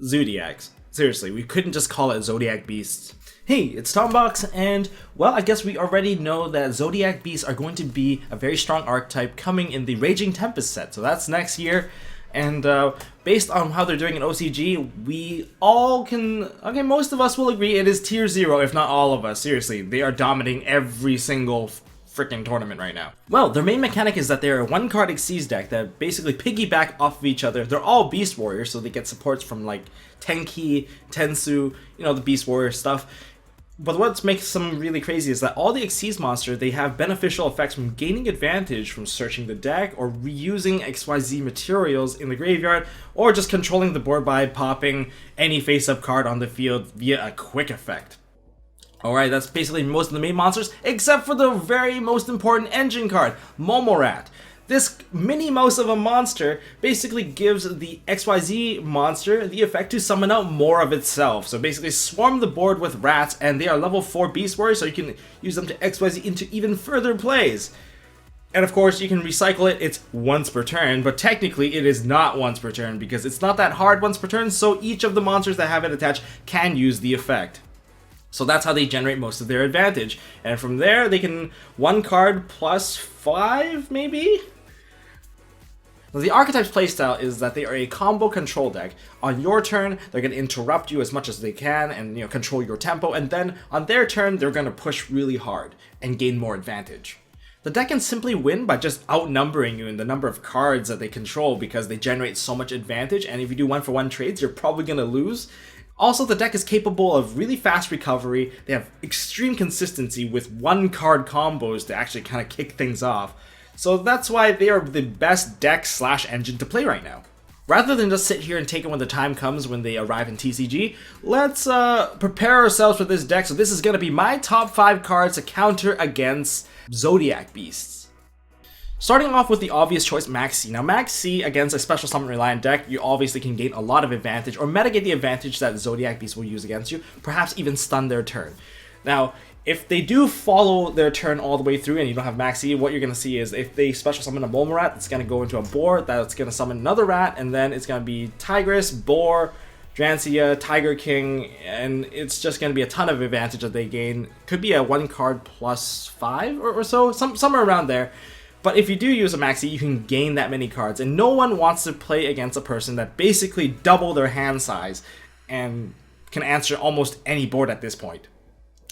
Zoodiacs. Seriously, we couldn't just call it Zodiac Beast. Hey, it's Tombox, and well, I guess we already know that Zodiac Beasts are going to be a very strong archetype coming in the Raging Tempest set, so that's next year. And based on how they're doing in OCG, we all can, okay, most of us will agree it is tier 0, if not all of us. Seriously, they are dominating every single freaking tournament right now. Well, their main mechanic is that they're a one-card Xyz deck that basically piggyback off of each other. They're all Beast Warriors, so they get supports from like Tenki, Tensu, you know, the Beast Warrior stuff. But what makes them really crazy is that all the Xyz monsters, they have beneficial effects from gaining advantage from searching the deck, or reusing XYZ materials in the graveyard, or just controlling the board by popping any face-up card on the field via a quick effect. Alright, that's basically most of the main monsters, except for the very most important engine card, Momorat. This mini mouse of a monster basically gives the XYZ monster the effect to summon out more of itself. So basically swarm the board with rats, and they are level 4 Beast Warriors, so you can use them to XYZ into even further plays. And of course, you can recycle it. It's once per turn, but technically it is not once per turn because it's not that hard once per turn, so each of the monsters that have it attached can use the effect. So that's how they generate most of their advantage. And from there, they can 1 card plus 5, maybe? Now, the archetype's playstyle is that they are a combo control deck. On your turn, they're going to interrupt you as much as they can and, you know, control your tempo. And then on their turn, they're going to push really hard and gain more advantage. The deck can simply win by just outnumbering you in the number of cards that they control because they generate so much advantage. And if you do 1-for-1 trades, you're probably going to lose. Also, the deck is capable of really fast recovery. They have extreme consistency with 1-card combos to actually kind of kick things off. So that's why they are the best deck / engine to play right now. Rather than just sit here and take it when the time comes when they arrive in TCG, let's prepare ourselves for this deck. So this is going to be my top 5 cards to counter against Zodiac Beasts. Starting off with the obvious choice, Maxi. Now Maxi, against a special summon reliant deck, you obviously can gain a lot of advantage or mitigate the advantage that Zodiac Beast will use against you, perhaps even stun their turn. Now, if they do follow their turn all the way through and you don't have Maxi, what you're going to see is if they special summon a Momorat, it's going to go into a board, that's going to summon another rat, and then it's going to be Tigress, Boar, Drancia, Tiger King, and it's just going to be a ton of advantage that they gain. Could be a 1 card plus 5 or so, somewhere around there. But if you do use a Maxi, you can gain that many cards, and no one wants to play against a person that basically double their hand size and can answer almost any board at this point.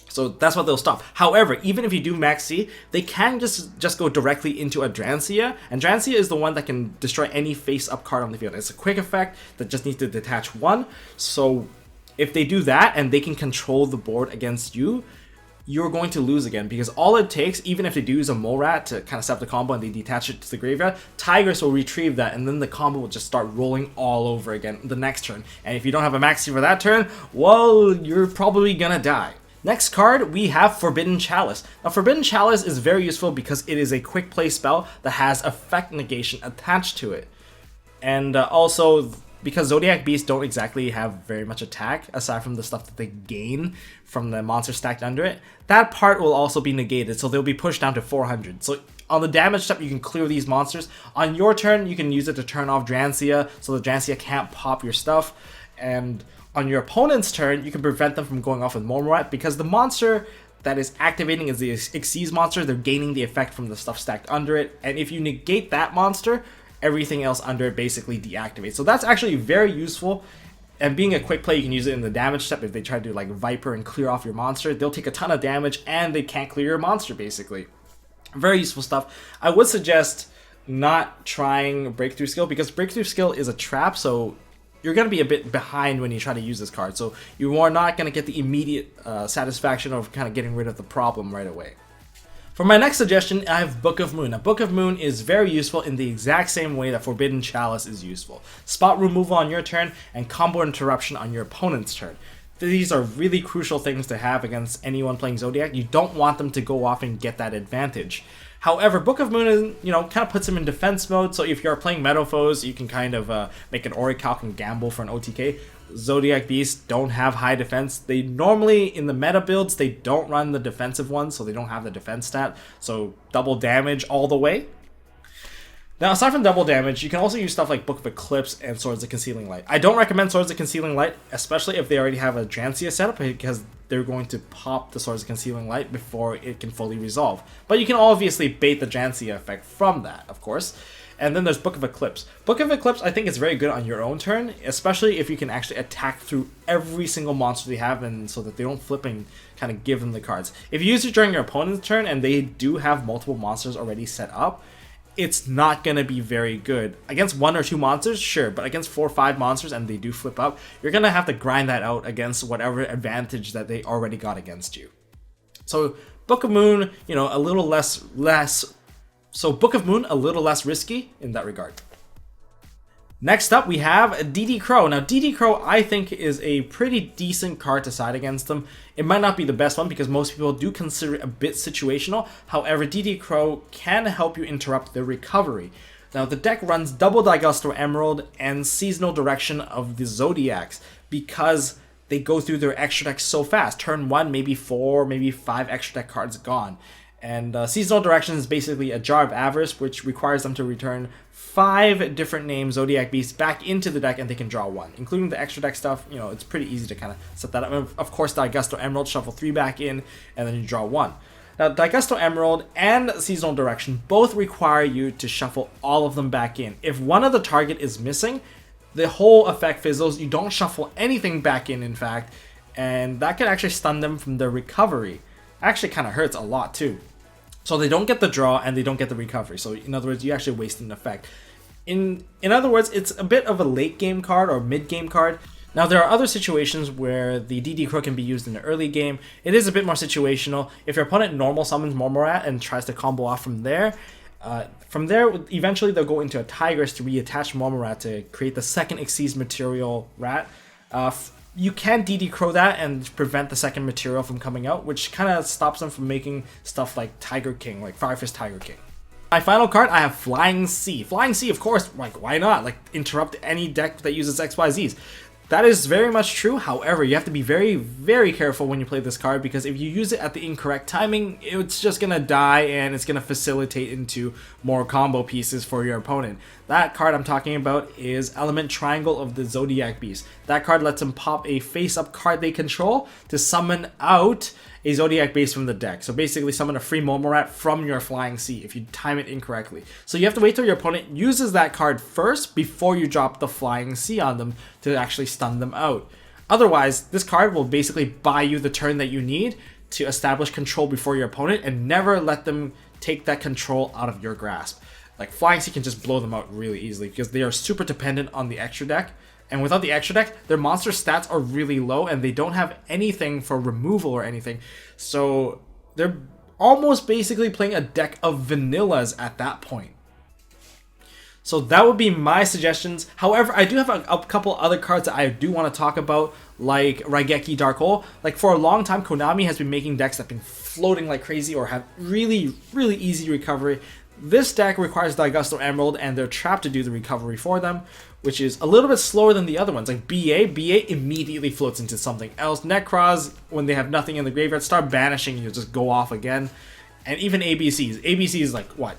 So that's what they'll stop. However, even if you do Maxi, they can just go directly into a Drancia, and Drancia is the one that can destroy any face-up card on the field. It's a quick effect that just needs to detach 1, so if they do that and they can control the board against you, you're going to lose again, because all it takes, even if they do use a Morat to kind of set up the combo and they detach it to the graveyard, Tigress will retrieve that, and then the combo will just start rolling all over again the next turn. And if you don't have a Maxi for that turn, well, you're probably gonna die. Next card, we have Forbidden Chalice. Now, Forbidden Chalice is very useful because it is a quick play spell that has effect negation attached to it. And also, because Zodiac Beasts don't exactly have very much attack, aside from the stuff that they gain from the monster stacked under it, that part will also be negated, so they'll be pushed down to 400. So on the damage step, you can clear these monsters. On your turn, you can use it to turn off Drancia, so the Drancia can't pop your stuff. And on your opponent's turn, you can prevent them from going off with Momorat, because the monster that is activating is the Xyz monster. They're gaining the effect from the stuff stacked under it, and if you negate that monster, everything else under it basically deactivates. So that's actually very useful, and being a quick play, you can use it in the damage step. If they try to do like Viper and clear off your monster, they'll take a ton of damage and they can't clear your monster basically. Very useful stuff. I would suggest not trying Breakthrough Skill, because Breakthrough Skill is a trap, so you're going to be a bit behind when you try to use this card. So you are not going to get the immediate satisfaction of kind of getting rid of the problem right away. For my next suggestion, I have Book of Moon. Now, Book of Moon is very useful in the exact same way that Forbidden Chalice is useful. Spot removal on your turn and combo interruption on your opponent's turn. These are really crucial things to have against anyone playing Zodiac. You don't want them to go off and get that advantage. However, Book of Moon, kind of puts him in defense mode, so if you're playing meta foes, you can kind of make an Orichalc and gamble for an OTK. Zodiac Beasts don't have high defense. They normally, in the meta builds, they don't run the defensive ones, so they don't have the defense stat, so double damage all the way. Now, aside from double damage, you can also use stuff like Book of Eclipse and Swords of Concealing Light. I don't recommend Swords of Concealing Light, especially if they already have a Jancia setup, because they're going to pop the Swords of Concealing Light before it can fully resolve. But you can obviously bait the Jancia effect from that, of course. And then there's Book of Eclipse. Book of Eclipse, I think, is very good on your own turn, especially if you can actually attack through every single monster they have, and so that they don't flip and kind of give them the cards. If you use it during your opponent's turn and they do have multiple monsters already set up, it's not going to be very good. Against 1 or 2 monsters, sure, but against 4 or 5 monsters and they do flip up, you're going to have to grind that out against whatever advantage that they already got against you. So Book of Moon, you know, a little less Book of Moon, a little less risky in that regard. Next up, we have DD Crow. Now, DD Crow, I think, is a pretty decent card to side against them. It might not be the best one because most people do consider it a bit situational. However, DD Crow can help you interrupt the recovery. Now, the deck runs double Digusto Emerald and Seasonal Direction of the Zodiacs because they go through their extra deck so fast. Turn 1, maybe 4, maybe 5 extra deck cards gone. And Seasonal Direction is basically a Jar of Avarice, which requires them to return 5 different named Zodiac Beasts back into the deck, and they can draw 1. Including the extra deck stuff, you know, it's pretty easy to kind of set that up. And of course, Digusto Emerald, shuffle 3 back in, and then you draw 1. Now, Digusto Emerald and Seasonal Direction both require you to shuffle all of them back in. If one of the target is missing, the whole effect fizzles. You don't shuffle anything back in fact, and that can actually stun them from their recovery. Actually kind of hurts a lot too. So they don't get the draw and they don't get the recovery. So in other words, you actually waste an effect. In other words, it's a bit of a late game card or mid game card. Now there are other situations where the DD Crow can be used in the early game. It is a bit more situational. If your opponent normal summons Momorat and tries to combo off from there, eventually they'll go into a Tigress to reattach Momorat to create the second Xyz material rat. You can DD Crow that and prevent the second material from coming out, which kind of stops them from making stuff like Tiger King, like Fire Fist Tiger King. My final card, I have Flying Sea. Flying Sea, of course, like, why not? Like, interrupt any deck that uses XYZs. That is very much true. However, you have to be very, very careful when you play this card, because if you use it at the incorrect timing, it's just going to die and it's going to facilitate into more combo pieces for your opponent. That card I'm talking about is Element Triangle of the Zodiac Beast. That card lets them pop a face-up card they control to summon out a Zodiac Beast from the deck. So basically summon a free Momorat from your Flying Sea if you time it incorrectly. So you have to wait till your opponent uses that card first before you drop the Flying Sea on them to actually stun them out. Otherwise, this card will basically buy you the turn that you need to establish control before your opponent and never let them take that control out of your grasp. Like, Flying Sea can just blow them out really easily because they are super dependent on the extra deck. And without the extra deck, their monster stats are really low and they don't have anything for removal or anything. So they're almost basically playing a deck of vanillas at that point. So that would be my suggestions. However, I do have a couple other cards that I do want to talk about, like Raigeki Dark Hole. Like, for a long time, Konami has been making decks that have been floating like crazy or have really, really easy recovery. This deck requires Digusto Emerald and their trap to do the recovery for them, which is a little bit slower than the other ones. Like BA immediately floats into something else. Necros, when they have nothing in the graveyard, start banishing and you just go off again. And even ABCs. ABC is like, what?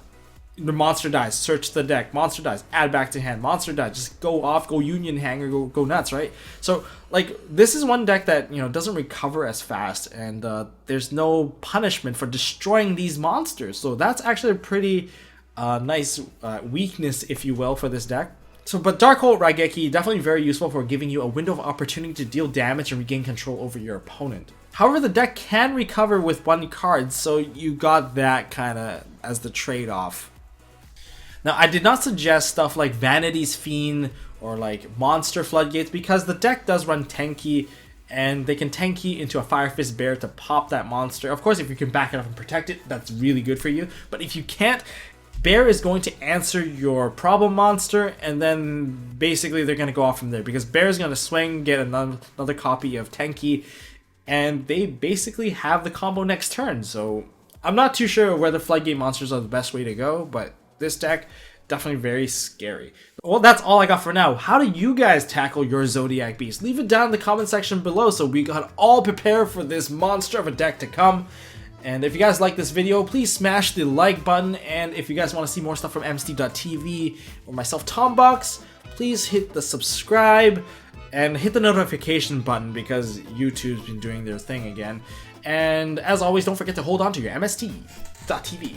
The monster dies, search the deck. Monster dies, add back to hand. Monster dies, just go off, go Union Hanger, go nuts, right? So, like, this is one deck that, you know, doesn't recover as fast, and there's no punishment for destroying these monsters. So that's actually a pretty nice weakness, if you will, for this deck. So, but Dark Hole Raigeki, definitely very useful for giving you a window of opportunity to deal damage and regain control over your opponent. However, the deck can recover with 1 card, so you got that kind of as the trade-off. Now, I did not suggest stuff like Vanity's Fiend or like Monster Floodgates because the deck does run Tenki, and they can Tenki into a Fire Fist Bear to pop that monster. Of course, if you can back it up and protect it, that's really good for you. But if you can't, Bear is going to answer your problem monster, and then basically they're going to go off from there because Bear is going to swing, get another copy of Tenki, and they basically have the combo next turn. So I'm not too sure whether Floodgate monsters are the best way to go, but this deck, definitely very scary. Well, that's all I got for now. How do you guys tackle your Zodiac Beast? Leave it down in the comment section below so we got all prepared for this monster of a deck to come. And if you guys like this video, please smash the like button. And if you guys want to see more stuff from MST.TV or myself, Tombox, please hit the subscribe and hit the notification button because YouTube's been doing their thing again. And as always, don't forget to hold on to your MST.TV.